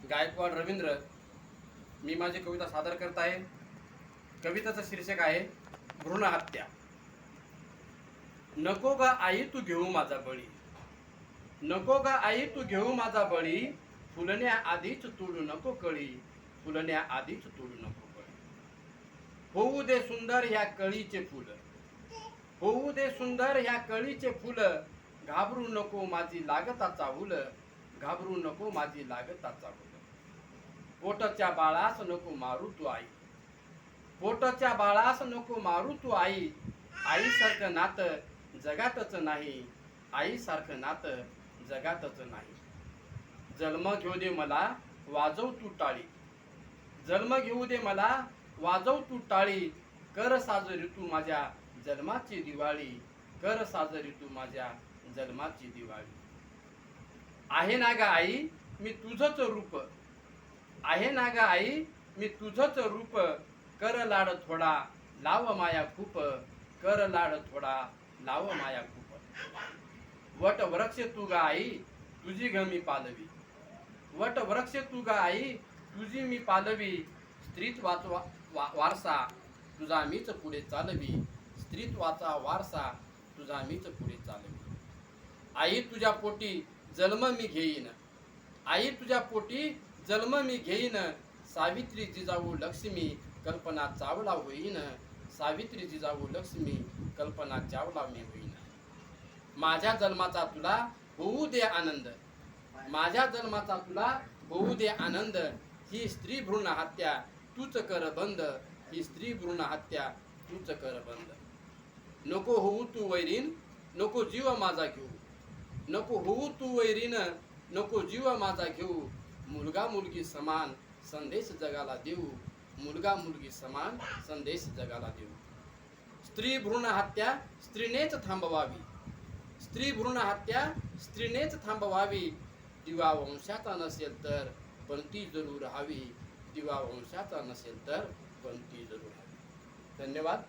गायकवाड रवींद्र मी माझी कविता सादर करत आहे। कवितेचं शीर्षक आहे भ्रूण हत्या। नको गा आई तू घेऊ माझा बळी, नको गा आई तू घेऊ माझा बळी, फुलण्या आधीच तोडू नको कळी, फुलण्या आधीच तोडू नको कळी। होऊ दे सुंदर ह्या कळीचे फुल, होऊ दे सुंदर ह्या कळीचे फुल, घाबरू नको माझी लागता चाहुल, घाबरू नको माझी लागता चाहुल। पोटाच्या बाळास नको मारू तू आई, पोटाच्या बाळास नको मारू तू आई, आईसारखं नातं जगातच नाही, आईसारखं नातं जगातच नाही। जन्म घेऊ दे मला वाजव तू टाळी, जन्म घेऊ दे मला वाजव तू टाळी, कर साजरी तू माझ्या जन्माची दिवाळी, कर साजरी तू माझ्या जन्माची दिवाळी। आहे ना ग आई मी तुझंच रूप, आहे ना ग आई मी तुझंच रूप, कर लाड थोडा लाव माया खूप, कर लाड थोडा लाव माया खूप। वट वृक्ष तू ग आई तुझी ग मी पालवी, वट वृक्ष तू ग आई तुझी मी पालवी, स्त्रीत्वाचा वारसा तुझा मीच पुढे चालवी, स्त्रीत्वाचा वारसा तुझा मीच पुढे चालवी। आई तुझ्या पोटी जन्म मी घेईन, आई तुझ्या पोटी जन्म मी घेईन, सावित्री जिजाऊ लक्ष्मी कल्पना चावला होईन, सावित्री जिजाऊ लक्ष्मी कल्पना चावला मी होईन। माझ्या जन्माचा तुला होऊ दे आनंद, माझ्या जन्माचा तुला होऊ दे आनंद, ही स्त्री भ्रूण हत्या तूच कर बंद, ही स्त्री भ्रूण हत्या तूच कर बंद। नको होऊ तू वैरीन नको जीव माझा घेऊ, नको होऊ तू वैरीन नको जीव माझा घेऊ, मुलगा मुलगी समान संदेश जगाला देऊ, मुलगा मुलगी समान संदेश जगाला देऊ। स्त्री भ्रूण हत्या स्त्रीनेच थांबवावी, स्त्री भ्रूण हत्या स्त्रीनेच थांबवावी, दिवा वंशाचा नसेल तर पण ती जरूर हवी, दिवा वंशाचा नसेल तर पण ती जरूर हवी। धन्यवाद।